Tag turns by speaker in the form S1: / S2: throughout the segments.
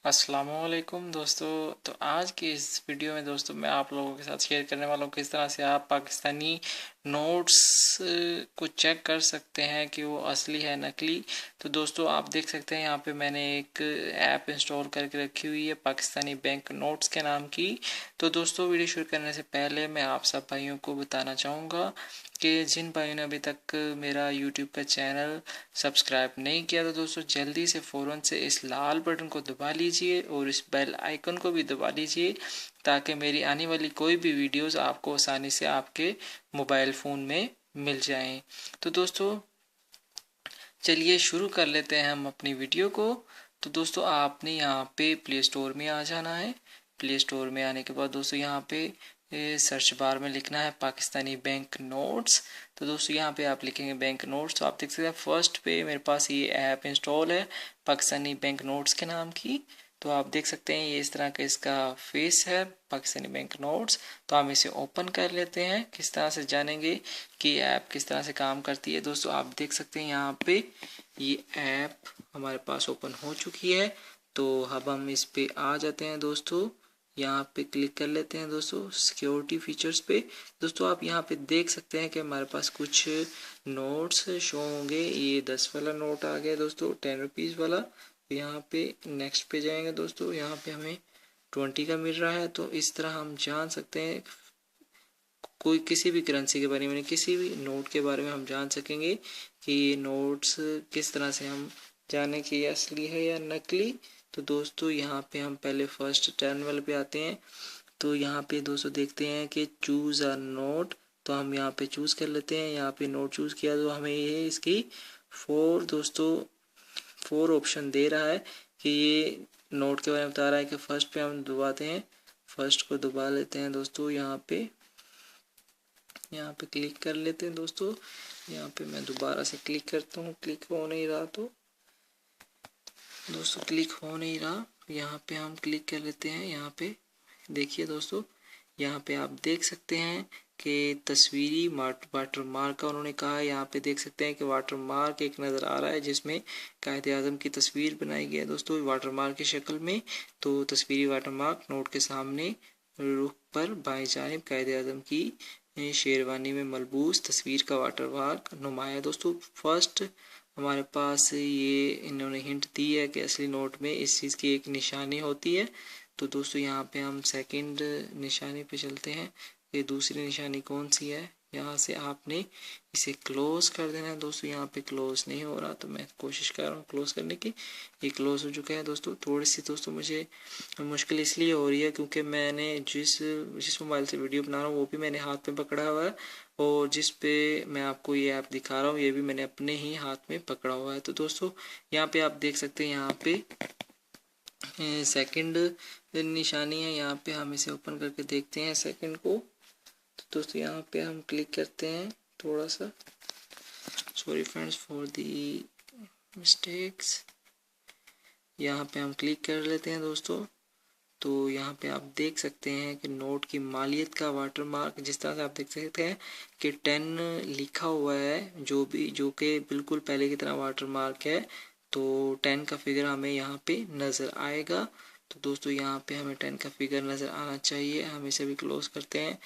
S1: अस्सलामुअलैकुम दोस्तों। तो आज की इस वीडियो में दोस्तों मैं आप लोगों के साथ शेयर करने वाला हूँ किस तरह से आप पाकिस्तानी नोट्स को चेक कर सकते हैं कि वो असली है नकली। तो दोस्तों आप देख सकते हैं यहाँ पे मैंने एक ऐप इंस्टॉल करके रखी हुई है पाकिस्तानी बैंक नोट्स के नाम की। तो दोस्तों वीडियो शुरू करने से पहले मैं आप सब भाइयों को बताना चाहूँगा कि जिन भाइयों ने अभी तक मेरा यूट्यूब का चैनल सब्सक्राइब नहीं किया तो दोस्तों जल्दी से फ़ौरन से इस लाल बटन को दबा लीजिए और इस बेल आइकन को भी दबा लीजिए ताकि मेरी आने वाली कोई भी वीडियोस आपको आसानी से आपके मोबाइल फ़ोन में मिल जाएं। तो दोस्तों चलिए शुरू कर लेते हैं हम अपनी वीडियो को। तो दोस्तों आपने यहाँ पे प्ले स्टोर में आ जाना है। प्ले स्टोर में आने के बाद दोस्तों यहाँ पे सर्च बार में लिखना है पाकिस्तानी बैंक नोट्स। तो दोस्तों यहाँ पे आप लिखेंगे बैंक नोट्स तो आप देख सकते हैं फर्स्ट पे मेरे पास ये ऐप इंस्टॉल है पाकिस्तानी बैंक नोट्स के नाम की। तो आप देख सकते हैं ये इस तरह का इसका फेस है पाकिस्तानी बैंक नोट्स। तो हम इसे ओपन कर लेते हैं। किस तरह से जानेंगे कि ऐप किस तरह से काम करती है। दोस्तों आप देख सकते हैं यहाँ पे ये ऐप हमारे पास ओपन हो चुकी है। तो अब हम इस पे आ जाते हैं दोस्तों। यहाँ पे क्लिक कर लेते हैं दोस्तों सिक्योरिटी फीचर्स पे। दोस्तों आप यहाँ पे देख सकते हैं कि हमारे पास कुछ नोट्स शो होंगे। ये 10 वाला नोट आ गया दोस्तों, 10 रुपीज़ वाला। यहाँ पे नेक्स्ट पे जाएंगे दोस्तों, यहाँ पे हमें 20 का मिल रहा है। तो इस तरह हम जान सकते हैं कोई किसी भी करेंसी के बारे में, किसी भी नोट के बारे में हम जान सकेंगे कि ये नोट्स किस तरह से हम जाने कि ये असली है या नकली। तो दोस्तों यहाँ पे हम पहले फर्स्ट टर्मिनल पे आते हैं। तो यहाँ पे दोस्तों देखते हैं कि चूज़ अ नोट। तो हम यहाँ पे चूज़ कर लेते हैं। यहाँ पे नोट चूज़ किया तो हमें ये इसकी फोर ऑप्शन दे रहा है कि ये नोट के बारे में बता रहा है कि फर्स्ट पे हम दबाते हैं। फर्स्ट को दबा लेते हैं दोस्तों। यहाँ पे क्लिक कर लेते हैं दोस्तों। यहाँ पे मैं दोबारा से क्लिक करता हूँ, क्लिक हो नहीं रहा। तो दोस्तों क्लिक हो नहीं रहा। यहाँ पे हम क्लिक कर लेते हैं। यहाँ पे देखिए दोस्तों, यहाँ पे आप देख सकते हैं कि तस्वीरी वाटर मार्क का उन्होंने कहा है। यहाँ पे देख सकते हैं कि वाटर मार्क एक नज़र आ रहा है जिसमें कायदे आज़म की तस्वीर बनाई गई है दोस्तों वाटर मार्क की शक्ल में। तो तस्वीरी वाटर मार्क नोट के सामने रुख पर बाएं जानिब कायदे आज़म की शेरवानी में मलबूस तस्वीर का वाटर मार्क नुमाया दोस्तों। फर्स्ट हमारे पास ये इन्होंने हिंट दी है कि असली नोट में इस चीज़ की एक निशानी होती है। तो दोस्तों यहाँ पे हम सेकंड निशानी पे चलते हैं। ये दूसरी निशानी कौन सी है, यहाँ से आपने इसे क्लोज कर देना है दोस्तों। यहाँ पे क्लोज नहीं हो रहा तो मैं कोशिश कर रहा हूँ क्लोज करने की। ये क्लोज हो चुका है दोस्तों। थोड़ी सी दोस्तों मुझे मुश्किल इसलिए हो रही है क्योंकि मैंने जिस मोबाइल से वीडियो बना रहा हूँ वो भी मैंने हाथ में पकड़ा हुआ है और जिस पे मैं आपको ये ऐप दिखा रहा हूँ ये भी मैंने अपने ही हाथ में पकड़ा हुआ है। तो दोस्तों यहाँ पे आप देख सकते हैं यहाँ पे सेकंड निशानी है। यहाँ पे हम इसे ओपन करके देखते हैं सेकंड को। तो दोस्तों यहाँ पे हम क्लिक करते हैं। थोड़ा सा sorry friends for the mistakes. यहाँ पे हम क्लिक कर लेते हैं दोस्तों। तो यहाँ पे आप देख सकते हैं कि नोट की मालियत का वाटर मार्क जिस तरह से आप देख सकते हैं कि 10 लिखा हुआ है जो कि बिल्कुल पहले की तरह वाटर मार्क है। तो 10 का फिगर हमें यहाँ पे नज़र आएगा। तो दोस्तों यहाँ पे हमें 10 का फिगर नज़र आना चाहिए। हम इसे भी क्लोज करते हैं।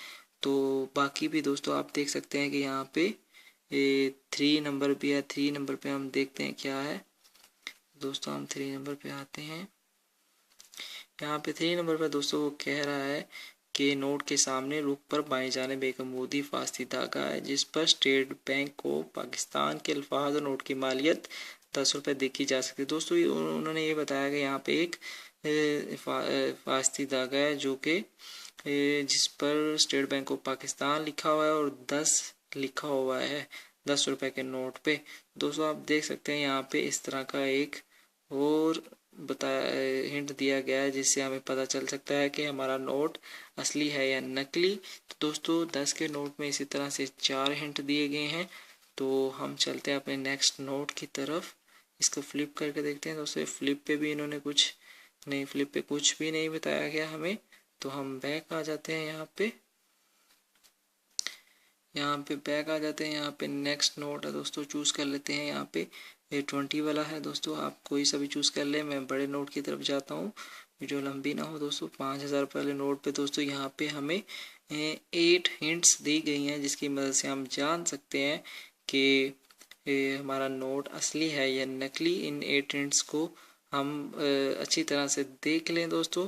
S1: तो बाकी भी दोस्तों आप देख सकते हैं कि यहाँ पे 3 नंबर भी है। 3 नंबर पे हम देखते हैं क्या है दोस्तों। हम 3 नंबर पे आते हैं। यहाँ पे 3 नंबर पर दोस्तों वो कह रहा है कि नोट के सामने रुख पर बाएं जानिब एक अमूदी फास्ती धागा है जिस पर स्टेट बैंक को पाकिस्तान के अल्फाज और नोट की मालियत 10 रुपये देखी जा सकती है। दोस्तों उन्होंने ये बताया कि यहाँ पे एक फास्ती धागा है जो कि जिस पर स्टेट बैंक ऑफ पाकिस्तान लिखा हुआ है और 10 लिखा हुआ है 10 रुपये के नोट पे। दोस्तों आप देख सकते हैं यहाँ पे इस तरह का एक और बताया हिंट दिया गया है जिससे हमें पता चल सकता है कि हमारा नोट असली है या नकली। तो दोस्तों 10 के नोट में इसी तरह से 4 हिंट दिए गए हैं। तो हम चलते हैं अपने नेक्स्ट नोट की तरफ। इसको फ्लिप करके देखते हैं दोस्तों। फ्लिप पे भी इन्होंने कुछ नहीं, फ्लिप पे कुछ भी नहीं बताया गया हमें। तो हम बैक आ जाते हैं यहाँ पे बैक आ जाते हैं। यहाँ पे नेक्स्ट नोट है दोस्तों, चूज़ कर लेते हैं। यहाँ पे 20 वाला है दोस्तों, आप कोई सा भी चूज़ कर लें। मैं बड़े नोट की तरफ जाता हूँ, वीडियो लंबी ना हो दोस्तों। 5000 वाले नोट पे दोस्तों यहाँ पे हमें 8 हिंट्स दी गई हैं, जिसकी मदद से हम जान सकते हैं कि हमारा नोट असली है या नकली। इन 8 हिंट्स को हम अच्छी तरह से देख लें दोस्तों।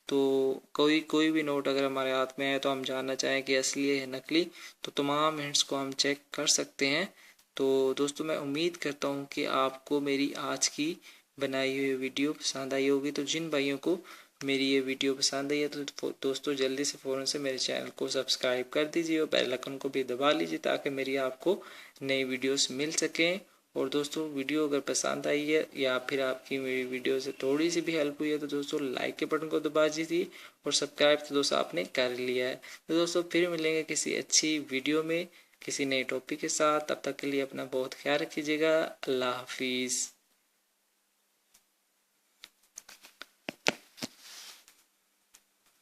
S1: तो कोई भी नोट अगर हमारे हाथ में है तो हम जानना चाहें कि असली है या नकली, तो तमाम हिंट्स को हम चेक कर सकते हैं। तो दोस्तों मैं उम्मीद करता हूँ कि आपको मेरी आज की बनाई हुई वीडियो पसंद आई होगी। तो जिन भाइयों को मेरी ये वीडियो पसंद आई है तो दोस्तों जल्दी से फ़ौरन से मेरे चैनल को सब्सक्राइब कर दीजिए और बेल आइकन को भी दबा लीजिए, ताकि मेरी आपको नई वीडियोस मिल सकें। और दोस्तों वीडियो अगर पसंद आई है या फिर आपकी मेरी वीडियो से थोड़ी सी भी हेल्प हुई है तो दोस्तों लाइक के बटन को दबा दीजिए, और सब्सक्राइब तो दोस्तों आपने कर लिया है। तो दोस्तों फिर मिलेंगे किसी अच्छी वीडियो में किसी नए टॉपिक के साथ। तब तक के लिए अपना बहुत ख्याल रखिएगा। अल्लाह हाफिज़।